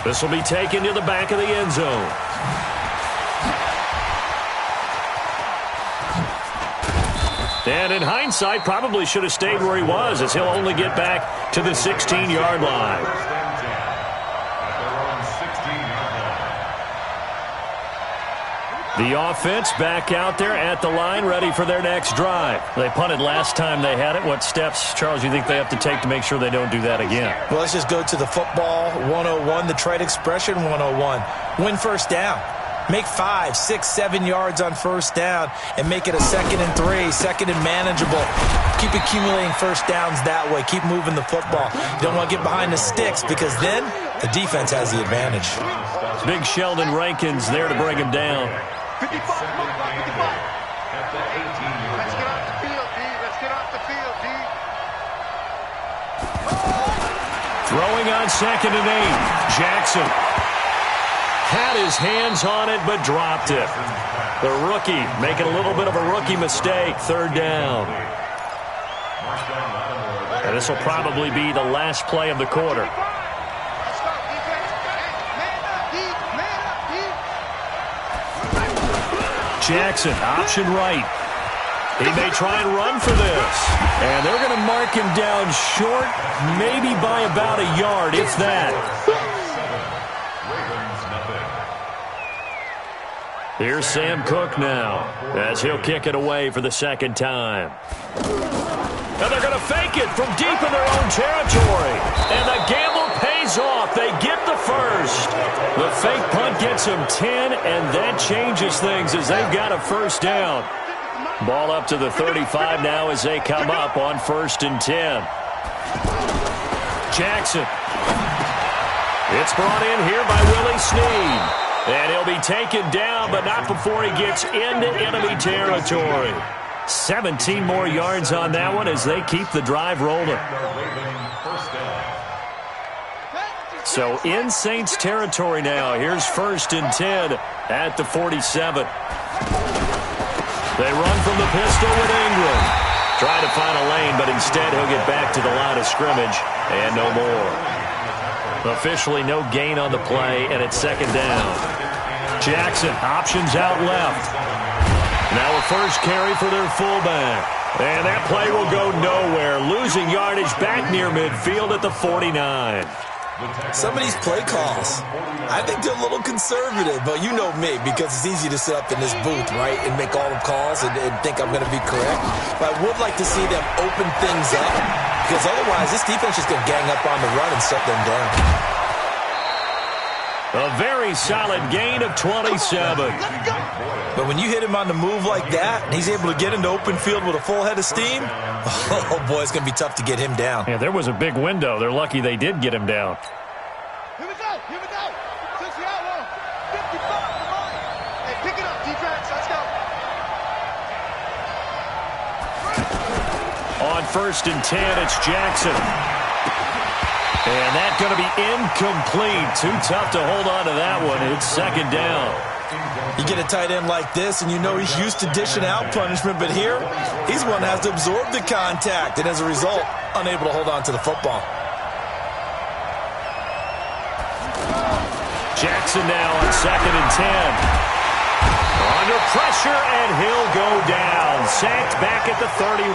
This will be taken to the back of the end zone. And in hindsight, probably should have stayed where he was, as he'll only get back to the 16-yard line. The offense back out there at the line, ready for their next drive. They punted last time they had it. What steps, Charles, you think they have to take to make sure they don't do that again? Well, let's just go to the football 101, the trade expression 101. Win first down. Make 5, 6, 7 yards on first down and make it a 2nd and 3, 2nd and manageable. Keep accumulating first downs that way. Keep moving the football. You don't want to get behind the sticks because then the defense has the advantage. Big Sheldon Rankins there to bring him down. 55, 55. Let's get off the field, D. Let's get off the field, D. Throwing on 2nd and 8. Jackson had his hands on it but dropped it. The rookie making a little bit of a rookie mistake. 3rd down. And this will probably be the last play of the quarter. Jackson, option right. He may try and run for this. And they're going to mark him down short, maybe by about a yard, if that. Here's Sam Cook now, as he'll kick it away for the 2nd time. And they're going to fake it from deep in their own territory. And the gamble pays off. They get the first. The fake punt gets them 10, and that changes things as they've got a first down. Ball up to the 35 now as they come up on 1st and 10. Jackson. It's brought in here by Willie Snead. And he'll be taken down, but not before he gets into enemy territory. 17 more yards on that one as they keep the drive rolling. So in Saints territory now. Here's 1st and 10 at the 47. They run from the pistol with Ingram. Try to find a lane, but instead he'll get back to the line of scrimmage and no more. Officially no gain on the play, and it's 2nd down. Jackson, options out left. Now a first carry for their fullback. And that play will go nowhere. Losing yardage back near midfield at the 49. Some of these play calls, I think they're a little conservative, but you know me, because it's easy to sit up in this booth, right, and make all the calls and think I'm going to be correct. But I would like to see them open things up, because otherwise this defense is going to gang up on the run and shut them down. A very solid gain of 27. But when you hit him on the move like that, and he's able to get into open field with a full head of steam, oh boy, it's going to be tough to get him down. Yeah, there was a big window. They're lucky they did get him down. Here we go. Here we go. 60 out one. 55. Come on. Hey, pick it up, defense. Let's go. On 1st and 10, it's Jackson. And that's going to be incomplete. Too tough to hold on to that one. It's 2nd down. You get a tight end like this, and you know he's used to dishing out punishment, but here, he's one that has to absorb the contact, and as a result, unable to hold on to the football. Jackson now on 2nd and 10. Under pressure, and he'll go down. Sacked back at the 31.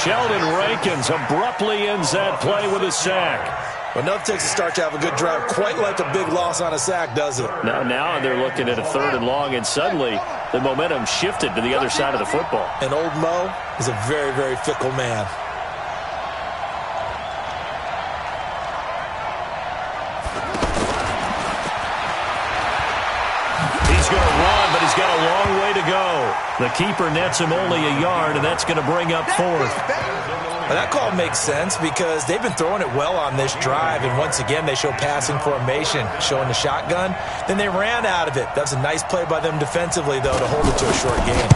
Sheldon Rankins abruptly ends that play with a sack. Well, enough takes a start to have a good drive. Quite like a big loss on a sack, does it? Now they're looking at a 3rd and long, and suddenly the momentum shifted to the other side of the football. And old Mo is a very, very fickle man. He's got a long way to go. The keeper nets him only a yard, and that's going to bring up 4th. Well, that call makes sense because they've been throwing it well on this drive, and once again they show passing formation, showing the shotgun. Then they ran out of it. That's a nice play by them defensively, though, to hold it to a short gain.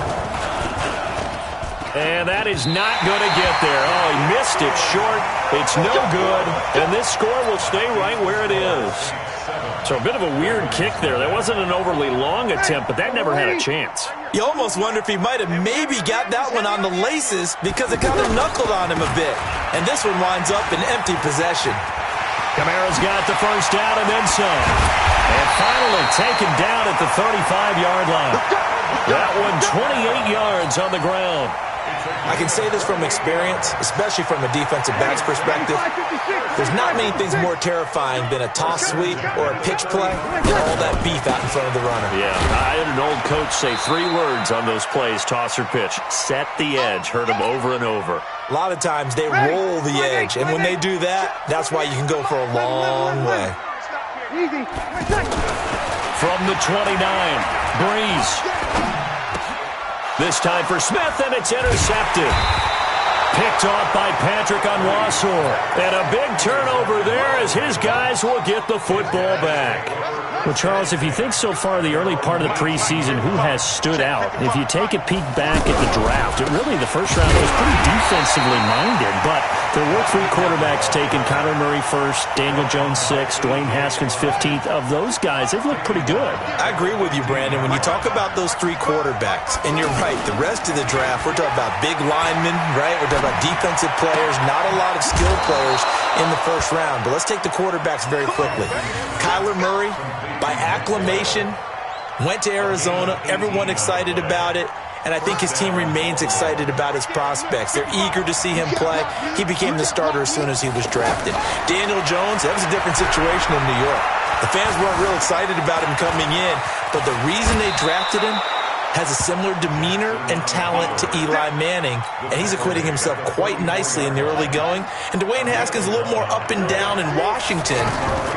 And that is not going to get there. Oh, he missed it short. It's no good, and this score will stay right where it is. So a bit of a weird kick there. That wasn't an overly long attempt, but that never had a chance. You almost wonder if he might have maybe got that one on the laces because it kind of knuckled on him a bit. And this one winds up in empty possession. Kamara's got the first down and then some. And finally taken down at the 35-yard line. That one 28 yards on the ground. I can say this from experience, especially from a defensive back's perspective. There's not many things more terrifying than a toss sweep or a pitch play and all that beef out in front of the runner. Yeah, I had an old coach say 3 words on those plays, toss or pitch. Set the edge. Heard him over and over. A lot of times they roll the edge, and when they do that, that's why you can go for a long way. From the 29, Breeze. This time for Smith, and it's intercepted. Picked off by Patrick Onwuasor. And a big turnover there as his guys will get the football back. Well, Charles, if you think so far the early part of the preseason, who has stood out? If you take a peek back at the draft, the first round was pretty defensively minded, but there were 3 quarterbacks taken. Kyler Murray first, Daniel Jones 6th, Dwayne Haskins 15th. Of those guys, they've looked pretty good. I agree with you, Brandon. When you talk about those 3 quarterbacks, and you're right, the rest of the draft, we're talking about big linemen, right? We're talking about defensive players, not a lot of skilled players in the first round. But let's take the quarterbacks very quickly. Kyler Murray, by acclamation, went to Arizona. Everyone excited about it. And I think his team remains excited about his prospects. They're eager to see him play. He became the starter as soon as he was drafted. Daniel Jones, that was a different situation in New York. The fans weren't real excited about him coming in, but the reason they drafted him has a similar demeanor and talent to Eli Manning, and he's acquitting himself quite nicely in the early going. And Dwayne Haskins a little more up and down in Washington,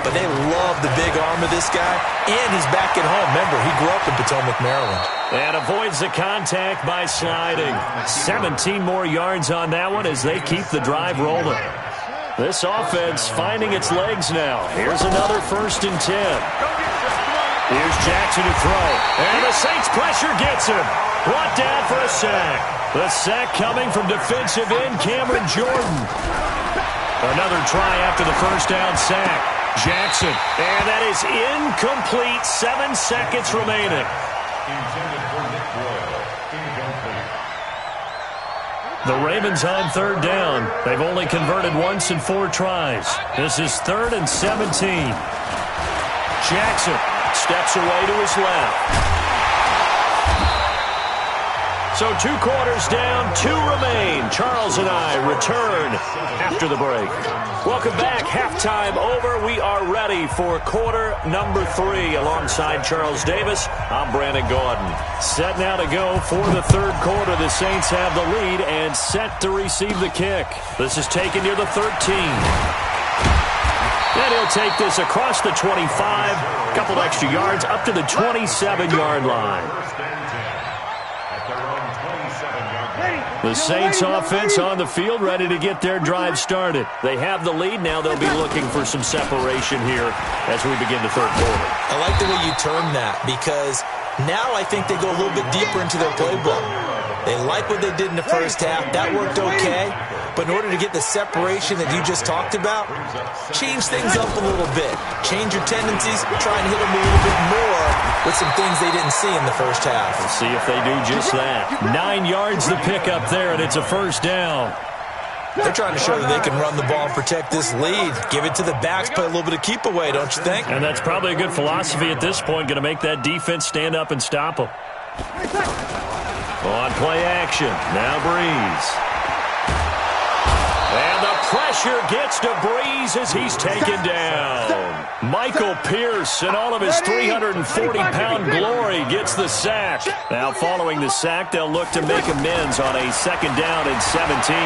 but they love the big arm of this guy, and he's back at home. Remember, he grew up in Potomac, Maryland. And avoids the contact by sliding. 17 more yards on that one as they keep the drive rolling. This offense finding its legs now. Here's another 1st and 10. Here's Jackson to throw. And the Saints pressure gets him. Brought down for a sack. The sack coming from defensive end Cameron Jordan. Another try after the first down sack. Jackson. And that is incomplete. 7 seconds remaining. The Ravens on 3rd down. They've only converted once in 4 tries. This is 3rd and 17. Jackson steps away to his left. So 2 quarters down, 2 remain. Charles and I return after the break. Welcome back. Halftime over. We are ready for quarter number 3. Alongside Charles Davis, I'm Brandon Gordon. Set now to go for the 3rd quarter. The Saints have the lead and set to receive the kick. This is taken near the 13. And he'll take this across the 25, a couple extra yards, up to the 27-yard line. The Saints offense on the field, ready to get their drive started. They have the lead. Now they'll be looking for some separation here as we begin the 3rd quarter. I like the way you term that, because now I think they go a little bit deeper into their playbook. They like what they did in the first half. That worked okay. But in order to get the separation that you just talked about, change things up a little bit. Change your tendencies, try and hit them a little bit more with some things they didn't see in the first half. We'll see if they do just that. 9 yards the pickup there, and it's a 1st down. They're trying to show that they can run the ball and protect this lead. Give it to the backs, play a little bit of keep away, don't you think? And that's probably a good philosophy at this point, going to make that defense stand up and stop them. On play action, now Breeze. And the pressure gets to Breeze as he's taken down. Michael Pierce in all of his 340-pound glory gets the sack. Now following the sack, they'll look to make amends on a 2nd down and 17.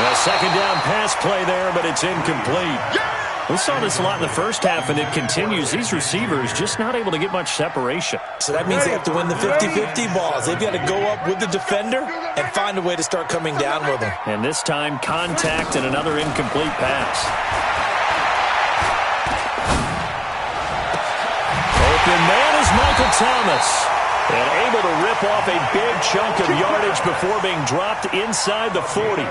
A 2nd down pass play there, but it's incomplete. We saw this a lot in the first half, and it continues. These receivers just not able to get much separation. So that means they have to win the 50-50 balls. They've got to go up with the defender and find a way to start coming down with him. And this time, contact and another incomplete pass. Open man is Michael Thomas. And able to rip off a big chunk of yardage before being dropped inside the 40.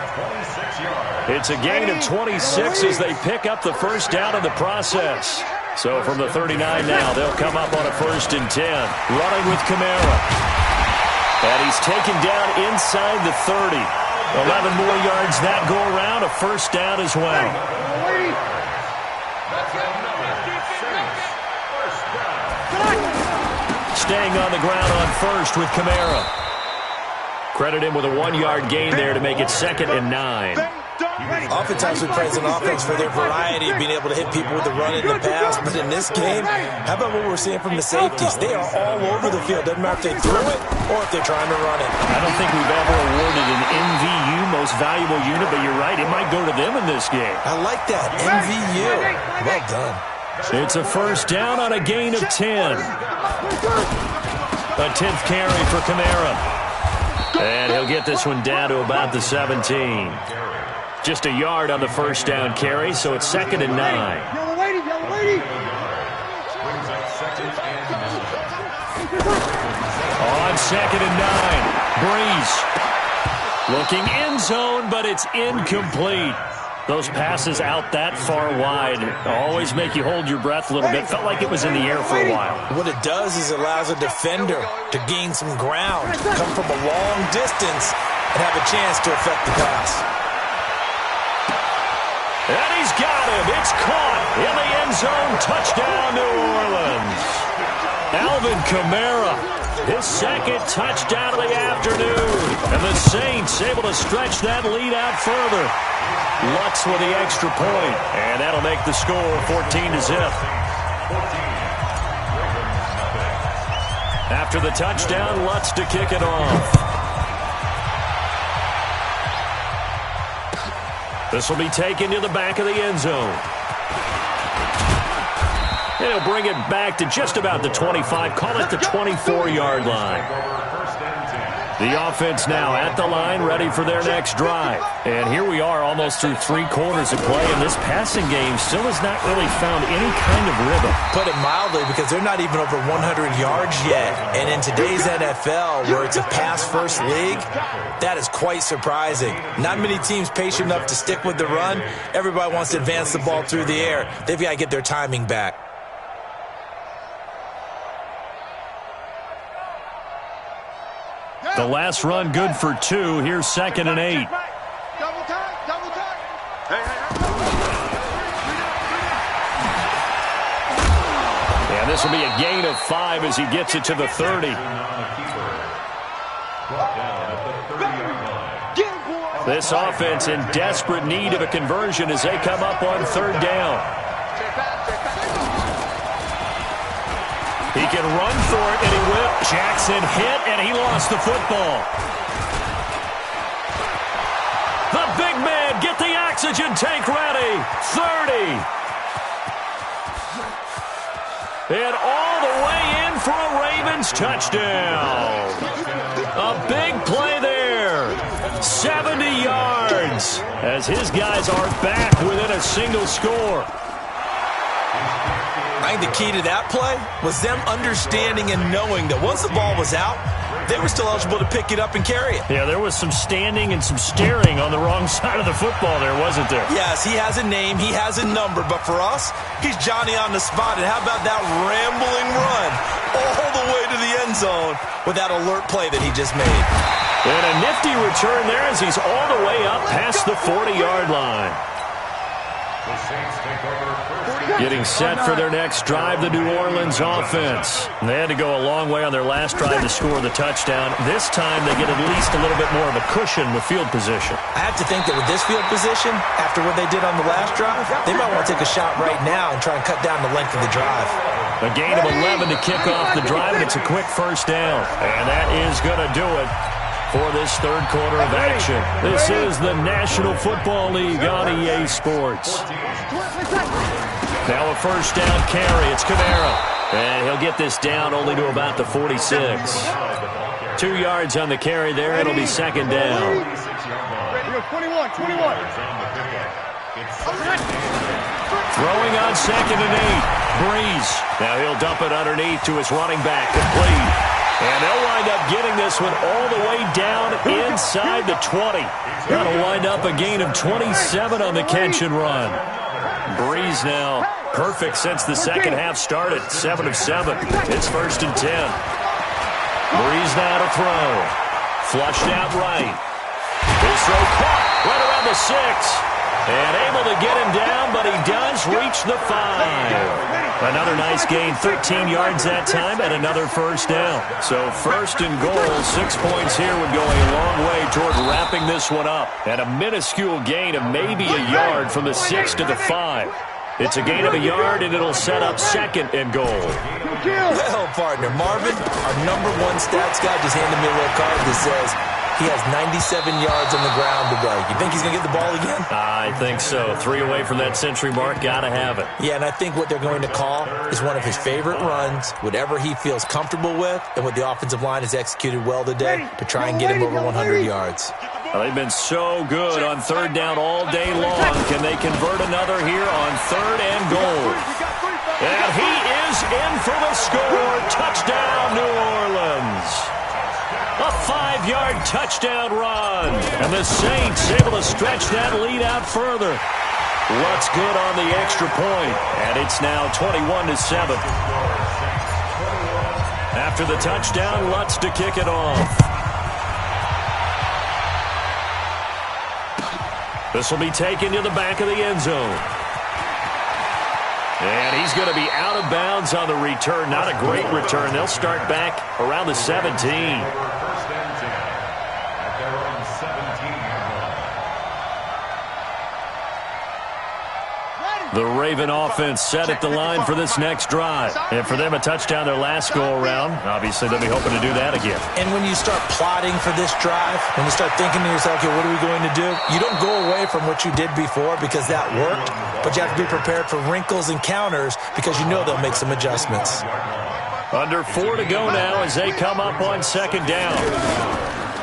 It's a gain of 26 as they pick up the 1st down in the process. So from the 39 now, they'll come up on a 1st and 10. Running with Kamara. And he's taken down inside the 30. 11 more yards that go around, a first down as well. Staying on the ground on first with Kamara. Credit him with a 1-yard gain there to make it 2nd and 9. Oftentimes we praise an offense for their variety of being able to hit people with the run in the pass, but in this game, how about what we're seeing from the safeties? They are all over the field. Doesn't matter if they threw it or if they're trying to run it. I don't think we've ever awarded an MVU, most valuable unit, but you're right, it might go to them in this game. I like that, MVU. Well done. It's a first down on a gain of 10. A 10th carry for Kamara. And he'll get this one down to about the 17. Just a yard on the first down carry, so it's 2nd and 9. On 2nd and 9, Breeze. Looking end zone, but it's incomplete. Those passes out that far wide always make you hold your breath a little bit. Felt like it was in the air for a while. What it does is it allows a defender to gain some ground, come from a long distance, and have a chance to affect the pass. And he's got him. It's caught in the end zone. Touchdown, New Orleans. Alvin Kamara, his 2nd touchdown of the afternoon. And the Saints able to stretch that lead out further. Lutz with the extra point, and that'll make the score 14-0. After the touchdown, Lutz to kick it off. This will be taken to the back of the end zone. And he'll bring it back to just about the 25, call it the 24-yard line. The offense now at the line, ready for their next drive. And here we are almost through 3 quarters of play, and this passing game still has not really found any kind of rhythm. Put it mildly, because they're not even over 100 yards yet. And in today's NFL, where it's a pass-first league, that is quite surprising. Not many teams patient enough to stick with the run. Everybody wants to advance the ball through the air. They've got to get their timing back. The last run good for 2. Here's 2nd and 8. Double time. And this will be a gain of 5 as he gets it to the 30. This offense in desperate need of a conversion as they come up on 3rd down. He can run for it, and he will. Jackson hit, and he lost the football. The big man, get the oxygen tank ready. 30. And all the way in for a Ravens touchdown. A big play there. 70 yards as his guys are back within a single score. I think the key to that play was them understanding and knowing that once the ball was out, they were still eligible to pick it up and carry it. Yeah, there was some standing and some staring on the wrong side of the football there, wasn't there? Yes, he has a name, he has a number, but for us, he's Johnny on the spot. And how about that rambling run all the way to the end zone with that alert play that he just made? And a nifty return there as he's all the way up past the 40-yard line. Getting set for their next drive, the New Orleans offense. They had to go a long way on their last drive to score the touchdown. This time they get at least a little bit more of a cushion with field position. I have to think that with this field position, after what they did on the last drive, they might want to take a shot right now and try and cut down the length of the drive. A gain of 11 to kick off the drive, and it's a quick first down. And that is going to do it for this 3rd quarter of action. This is the National Football League on EA Sports. Now a first down carry. It's Kamara. And he'll get this down only to about the 46. 2 yards on the carry there. It'll be 2nd down. 21. Throwing on 2nd and 8. Breeze. Now he'll dump it underneath to his running back. Complete. And they'll wind up getting this one all the way down inside the 20. That'll wind up a gain of 27 on the catch and run. Breeze now perfect since the second half started. 7 of 7. It's 1st and 10. Breeze now to throw. Flushed out right. His throw the 6. And able to get him down, but he does reach the 5. Another nice gain, 13 yards that time, and another first down. So first and goal, 6 points here would go a long way toward wrapping this one up. And a minuscule gain of maybe a yard from the 6 to the 5. It's a gain of a yard, and it'll set up second and goal. Well, partner, Marvin, our #1 stats guy just handed me a little card that says he has 97 yards on the ground today. You think he's going to get the ball again? I think so. 3 away from that century mark. Got to have it. Yeah, and I think what they're going to call is one of his favorite runs, whatever he feels comfortable with, and what the offensive line has executed well today to try and get him over 100 yards. Well, they've been so good on third down all day long. Can they convert another here on third and goal? And he is in for the score. Touchdown, New Orleans. A 5-yard touchdown run. And the Saints able to stretch that lead out further. Lutz good on the extra point. And it's now 21-7. After the touchdown, Lutz to kick it off. This will be taken to the back of the end zone. And he's going to be out of bounds on the return. Not a great return. They'll start back around the 17. The Raven offense set at the line for this next drive. And for them, a touchdown their last go-around. Obviously, they'll be hoping to do that again. And when you start plotting for this drive, when you start thinking to yourself, okay, what are we going to do? You don't go away from what you did before because that worked, but you have to be prepared for wrinkles and counters because you know they'll make some adjustments. Under 4 to go now as they come up on second down.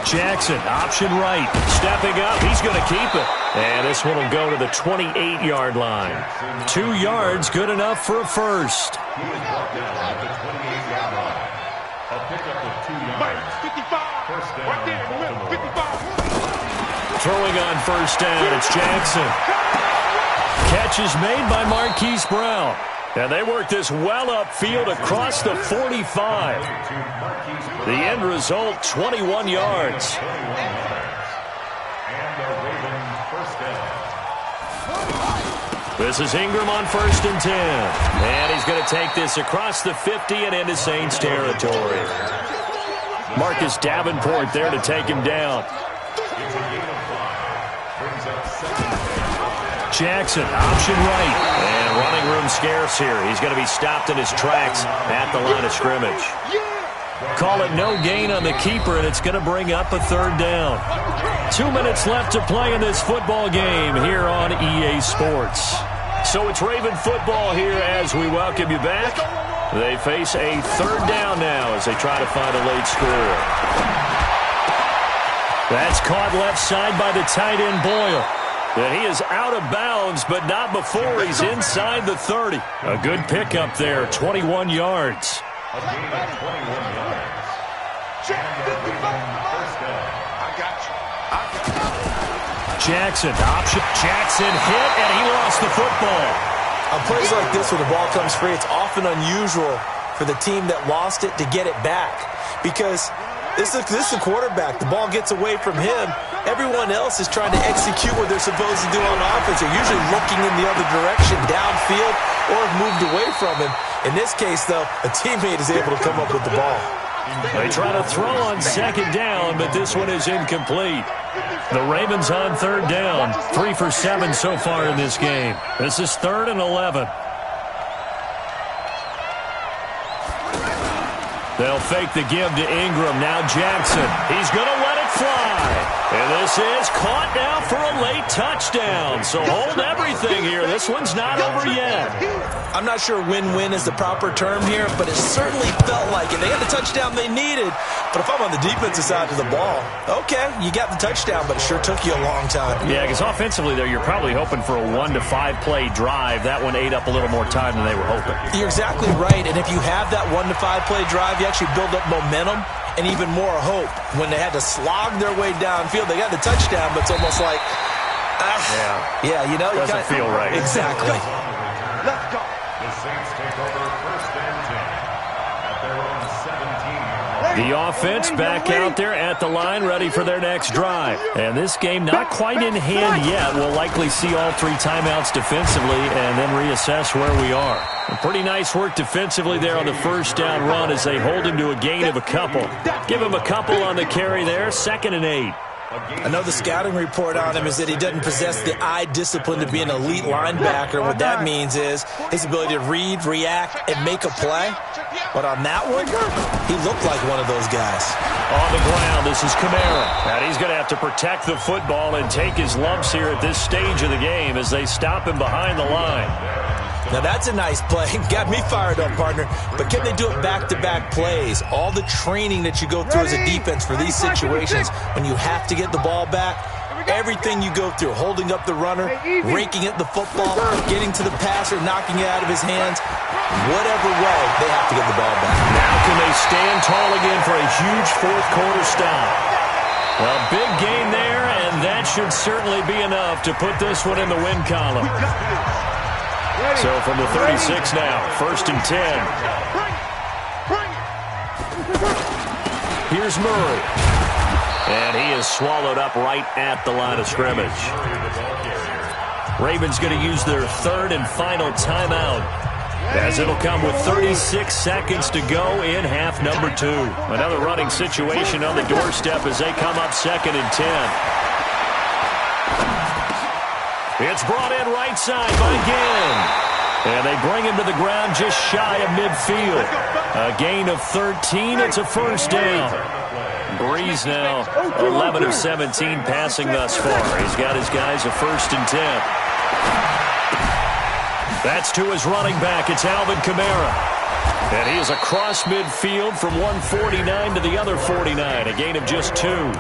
Jackson, option right, stepping up. He's going to keep it. And this one will go to the 28-yard line. 2 yards, good enough for a first. Throwing on first down, it's Jackson. Catch is made by Marquise Brown. And they work this well upfield across the 45. The end result, 21 yards. This is Ingram on first and 10. And he's going to take this across the 50 and into Saints territory. Marcus Davenport there to take him down. Jackson, option right. And running room scarce here. He's going to be stopped in his tracks at the line of scrimmage. Call it no gain on the keeper, and it's going to bring up a third down. 2 minutes left to play in this football game here on EA Sports. So it's Raven football here as we welcome you back. They face a third down now as they try to find a late score. That's caught left side by the tight end Boyle. And he is out of bounds, but not before he's inside the 30. A good pickup there, 21 yards. Jackson, option. Jackson hit, and he lost the football. On plays like this where the ball comes free, it's often unusual for the team that lost it to get it back. Because this is a quarterback. The ball gets away from him. Everyone else is trying to execute what they're supposed to do on offense. They're usually looking in the other direction, downfield, or have moved away from him. In this case, though, a teammate is able to come up with the ball. They try to throw on second down, but this one is incomplete. The Ravens on third down. 3 for 7 so far in this game. This is 3rd and 11. They'll fake the give to Ingram. Now Jackson. He's going to let it fly. And this is caught now for a late touchdown. So hold everything here. This one's not over yet. I'm not sure win-win is the proper term here, but it certainly felt like it. They got the touchdown they needed. But if I'm on the defensive side of the ball, okay, you got the touchdown, but it sure took you a long time. Yeah, because offensively there, you're probably hoping for a 1 to 5 play drive. That one ate up a little more time than they were hoping. You're exactly right. And if you have that 1 to 5 play drive, you actually build up momentum and even more hope. When they had to slog their way downfield, they got the touchdown, but it's almost like, yeah, you know, doesn't feel right. Exactly. Let's go. The Saints take over first and 10 at their own 17. The offense back out there at the line, ready for their next drive. And this game not quite in hand yet. We'll likely see all 3 timeouts defensively and then reassess where we are. Pretty nice work defensively there on the first down run as they hold him to a gain of a couple. Give him a couple on the carry there, 2nd and 8. I know the scouting report on him is that he doesn't possess the eye discipline to be an elite linebacker. What that means is his ability to read, react, and make a play. But on that one, he looked like one of those guys. On the ground, this is Kamara. And he's going to have to protect the football and take his lumps here at this stage of the game as they stop him behind the line. Now, that's a nice play. Got me fired up, partner. But can they do it back-to-back plays? All the training that you go through as a defense for these situations when you have to get the ball back, everything you go through, holding up the runner, raking at the football, getting to the passer, knocking it out of his hands, whatever way, they have to get the ball back. Now can they stand tall again for a huge fourth-quarter stop? Well, big gain there, and that should certainly be enough to put this one in the win column. So from the 36 now, 1st and 10. Here's Murray. And he is swallowed up right at the line of scrimmage. Ravens going to use their 3rd and final timeout, as it'll come with 36 seconds to go in half number 2. Another running situation on the doorstep as they come up 2nd and 10. It's brought in right side by Ginn. And they bring him to the ground just shy of midfield. A gain of 13. It's a first down. Breeze now 11 of 17 passing thus far. He's got his guys a 1st and 10. That's to his running back. It's Alvin Kamara. And he is across midfield from 149 to the other 49. A gain of just 2.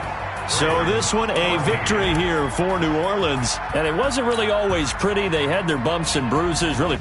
So this one, a victory here for New Orleans. And it wasn't really always pretty. They had their bumps and bruises, really.